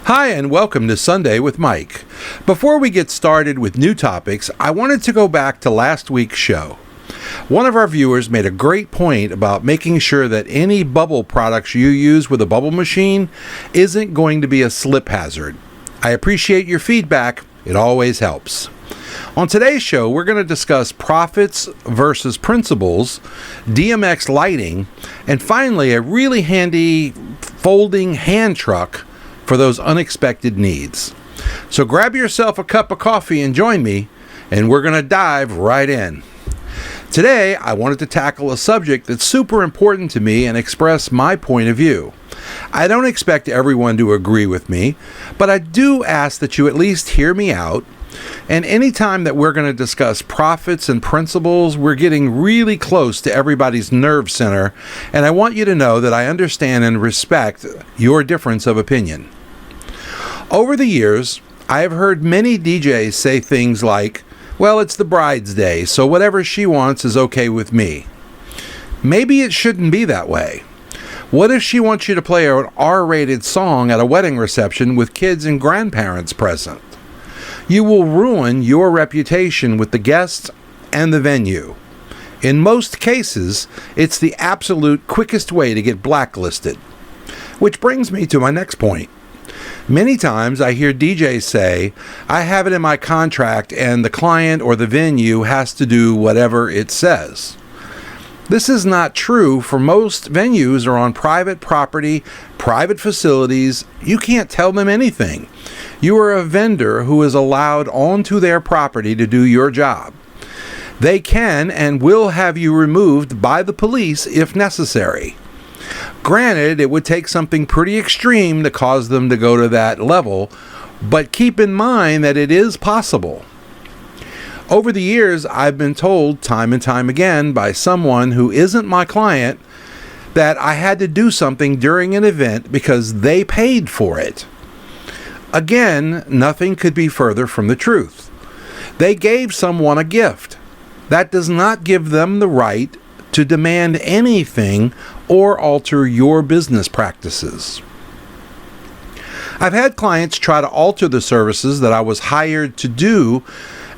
Hi, and welcome to Sunday with Mike. Before we get started with new topics, I wanted to go back to last week's show. One of our viewers made a great point about making sure that any bubble products you use with a bubble machine isn't going to be a slip hazard. I appreciate your feedback. It always helps. On today's show, we're going to discuss profits versus principles, DMX lighting, and finally a really handy folding hand truck for those unexpected needs. So grab yourself a cup of coffee and join me, and we're going to dive right in. Today, I wanted to tackle a subject that's super important to me and express my point of view. I don't expect everyone to agree with me, but I do ask that you at least hear me out. And anytime that we're going to discuss profits and principles, we're getting really close to everybody's nerve center, and I want you to know that I understand and respect your difference of opinion. Over the years, I have heard many DJs say things like, well, it's the bride's day, so whatever she wants is okay with me. Maybe it shouldn't be that way. What if she wants you to play an R-rated song at a wedding reception with kids and grandparents present? You will ruin your reputation with the guests and the venue. In most cases, it's the absolute quickest way to get blacklisted. Which brings me to my next point. Many times I hear DJs say, I have it in my contract and the client or the venue has to do whatever it says. This is not true, for most venues are on private property, private facilities. You can't tell them anything. You are a vendor who is allowed onto their property to do your job. They can and will have you removed by the police if necessary. Granted, it would take something pretty extreme to cause them to go to that level, but keep in mind that it is possible. Over the years, I've been told time and time again by someone who isn't my client that I had to do something during an event because they paid for it. Again, nothing could be further from the truth. They gave someone a gift. That does not give them the right to demand anything or alter your business practices. I've had clients try to alter the services that I was hired to do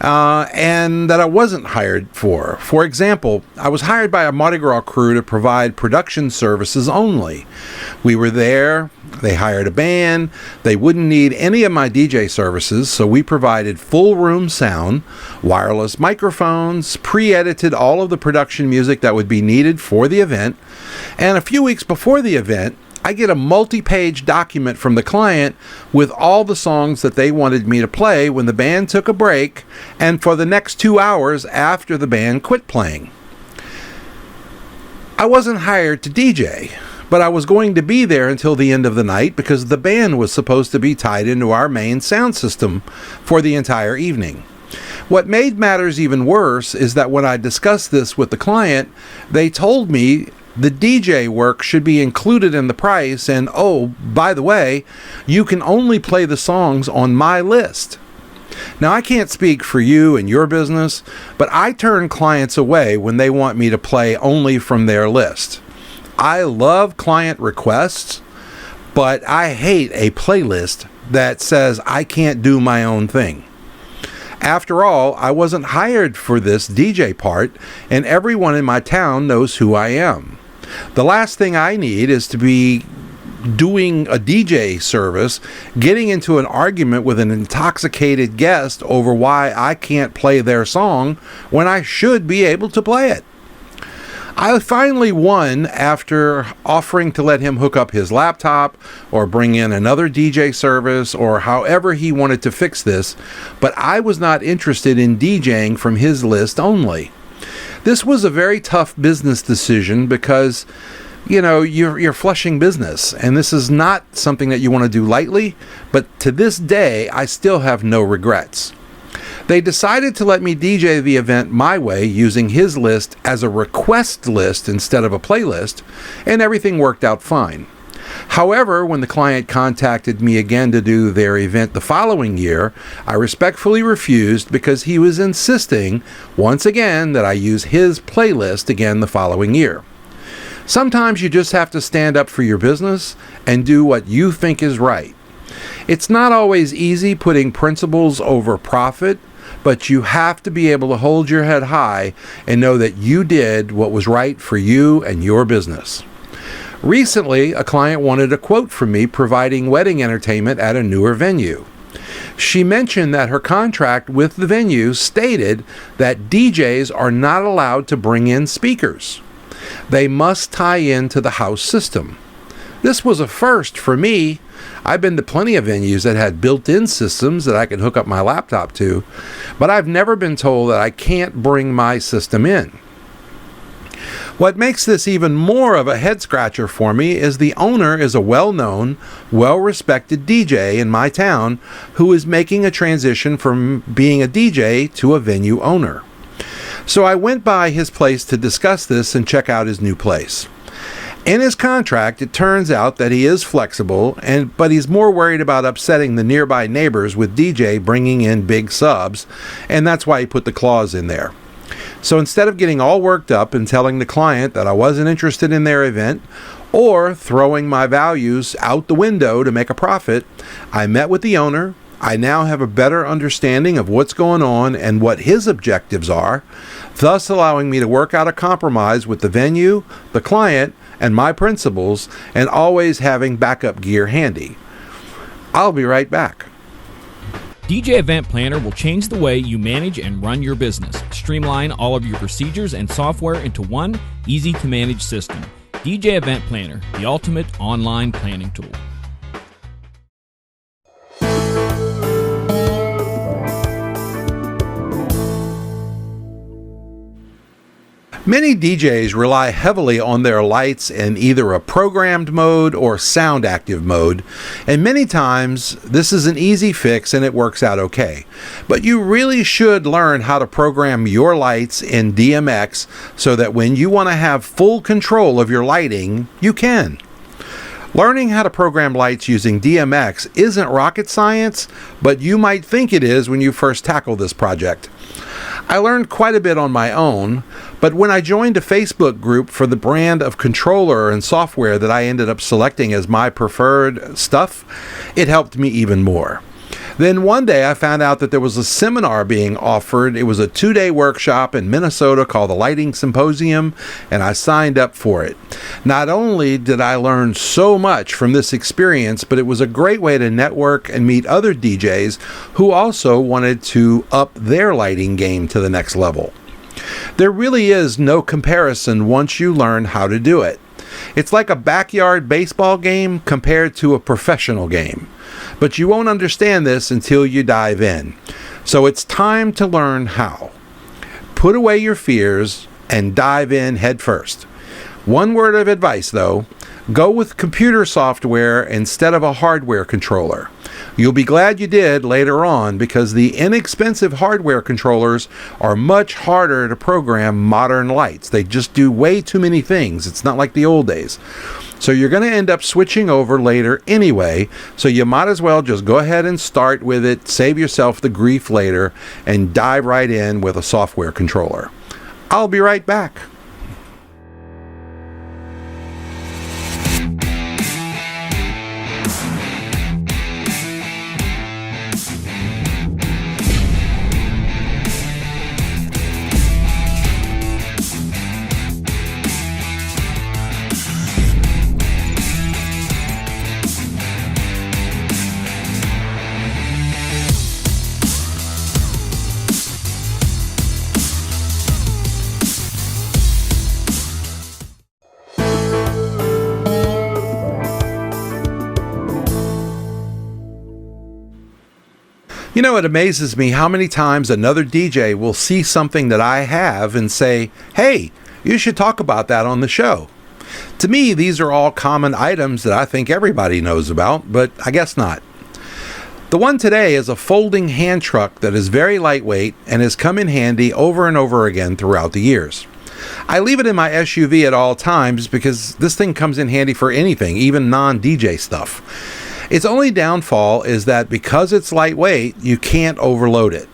and that I wasn't hired for. For example, I was hired by a Mardi Gras crew to provide production services only. We were there, they hired a band, they wouldn't need any of my DJ services, so we provided full room sound, wireless microphones, pre-edited all of the production music that would be needed for the event, and a few weeks before the event, I get a multi-page document from the client with all the songs that they wanted me to play when the band took a break and for the next 2 hours after the band quit playing. I wasn't hired to DJ, but I was going to be there until the end of the night because the band was supposed to be tied into our main sound system for the entire evening. What made matters even worse is that when I discussed this with the client, they told me the DJ work should be included in the price, and oh, by the way, you can only play the songs on my list. Now, I can't speak for you and your business, but I turn clients away when they want me to play only from their list. I love client requests, but I hate a playlist that says I can't do my own thing. After all, I wasn't hired for this DJ part, and everyone in my town knows who I am. The last thing I need is to be doing a DJ service, getting into an argument with an intoxicated guest over why I can't play their song when I should be able to play it. I finally won after offering to let him hook up his laptop or bring in another DJ service or however he wanted to fix this, but I was not interested in DJing from his list only. This was a very tough business decision because, you're flushing business, and this is not something that you want to do lightly, but to this day, I still have no regrets. They decided to let me DJ the event my way using his list as a request list instead of a playlist, and everything worked out fine. However, when the client contacted me again to do their event the following year, I respectfully refused because he was insisting, once again, that I use his playlist again the following year. Sometimes you just have to stand up for your business and do what you think is right. It's not always easy putting principles over profit, but you have to be able to hold your head high and know that you did what was right for you and your business. Recently, a client wanted a quote from me providing wedding entertainment at a newer venue. She mentioned that her contract with the venue stated that DJs are not allowed to bring in speakers. They must tie into the house system. This was a first for me. I've been to plenty of venues that had built-in systems that I can hook up my laptop to, but I've never been told that I can't bring my system in. What makes this even more of a head-scratcher for me is the owner is a well-known, well-respected DJ in my town who is making a transition from being a DJ to a venue owner. So I went by his place to discuss this and check out his new place. In his contract, it turns out that he is flexible, but he's more worried about upsetting the nearby neighbors with DJ bringing in big subs, and that's why he put the clause in there. So instead of getting all worked up and telling the client that I wasn't interested in their event, or throwing my values out the window to make a profit, I met with the owner. I now have a better understanding of what's going on and what his objectives are, thus allowing me to work out a compromise with the venue, the client, and my principals, and always having backup gear handy. I'll be right back. DJ Event Planner will change the way you manage and run your business. Streamline all of your procedures and software into one easy-to-manage system. DJ Event Planner, the ultimate online planning tool. Many DJs rely heavily on their lights in either a programmed mode or sound active mode, and many times this is an easy fix and it works out okay. But you really should learn how to program your lights in DMX so that when you want to have full control of your lighting, you can. Learning how to program lights using DMX isn't rocket science, but you might think it is when you first tackle this project. I learned quite a bit on my own, but when I joined a Facebook group for the brand of controller and software that I ended up selecting as my preferred stuff, it helped me even more. Then one day I found out that there was a seminar being offered. It was a 2-day workshop in Minnesota called the Lighting Symposium, and I signed up for it. Not only did I learn so much from this experience, but it was a great way to network and meet other DJs who also wanted to up their lighting game to the next level. There really is no comparison once you learn how to do it. It's like a backyard baseball game compared to a professional game. But you won't understand this until you dive in. So it's time to learn how. Put away your fears and dive in head first. One word of advice though, go with computer software instead of a hardware controller. You'll be glad you did later on because the inexpensive hardware controllers are much harder to program modern lights. They just do way too many things. It's not like the old days. So you're going to end up switching over later anyway, so you might as well just go ahead and start with it, save yourself the grief later, and dive right in with a software controller. I'll be right back. You know, it amazes me how many times another DJ will see something that I have and say, hey, you should talk about that on the show. To me, these are all common items that I think everybody knows about, but I guess not. The one today is a folding hand truck that is very lightweight and has come in handy over and over again throughout the years. I leave it in my SUV at all times because this thing comes in handy for anything, even non-DJ stuff. Its only downfall is that because it's lightweight, you can't overload it.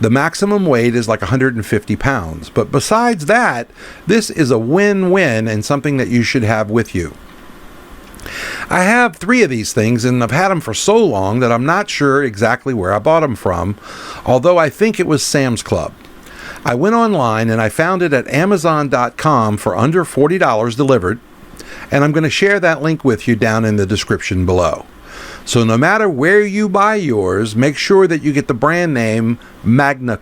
The maximum weight is like 150 pounds, but besides that, this is a win-win and something that you should have with you. I have 3 of these things, and I've had them for so long that I'm not sure exactly where I bought them from, although I think it was Sam's Club. I went online and I found it at Amazon.com for under $40 delivered, and I'm going to share that link with you down in the description below. So no matter where you buy yours, make sure that you get the brand name Magna.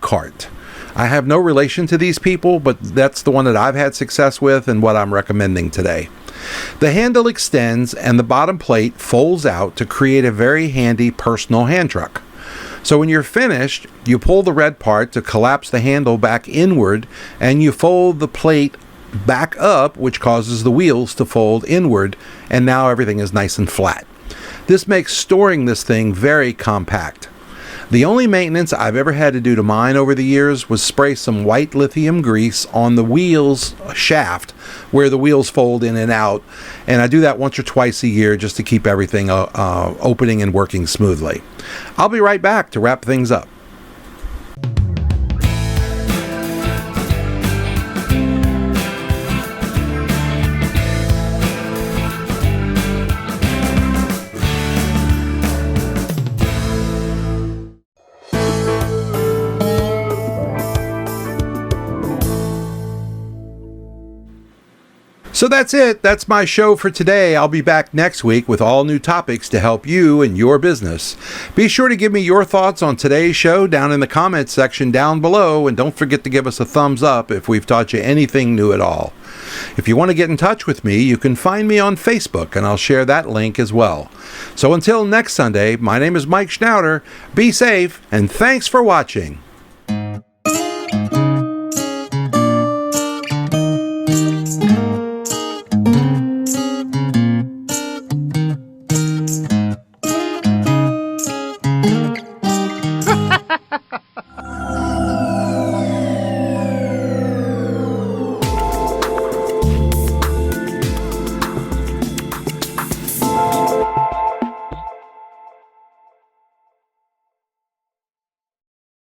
I have no relation to these people, but that's the one that I've had success with and what I'm recommending today. The handle extends and the bottom plate folds out to create a very handy personal hand truck. So when you're finished, you pull the red part to collapse the handle back inward, and you fold the plate back up, which causes the wheels to fold inward, and now everything is nice and flat. This makes storing this thing very compact. The only maintenance I've ever had to do to mine over the years was spray some white lithium grease on the wheels shaft where the wheels fold in and out, and I do that once or twice a year just to keep everything opening and working smoothly. I'll be right back to wrap things up. So that's it. That's my show for today. I'll be back next week with all new topics to help you and your business. Be sure to give me your thoughts on today's show down in the comments section down below, and don't forget to give us a thumbs up if we've taught you anything new at all. If you want to get in touch with me, you can find me on Facebook, and I'll share that link as well. So until next Sunday, my name is Mike Schnauder. Be safe, and thanks for watching.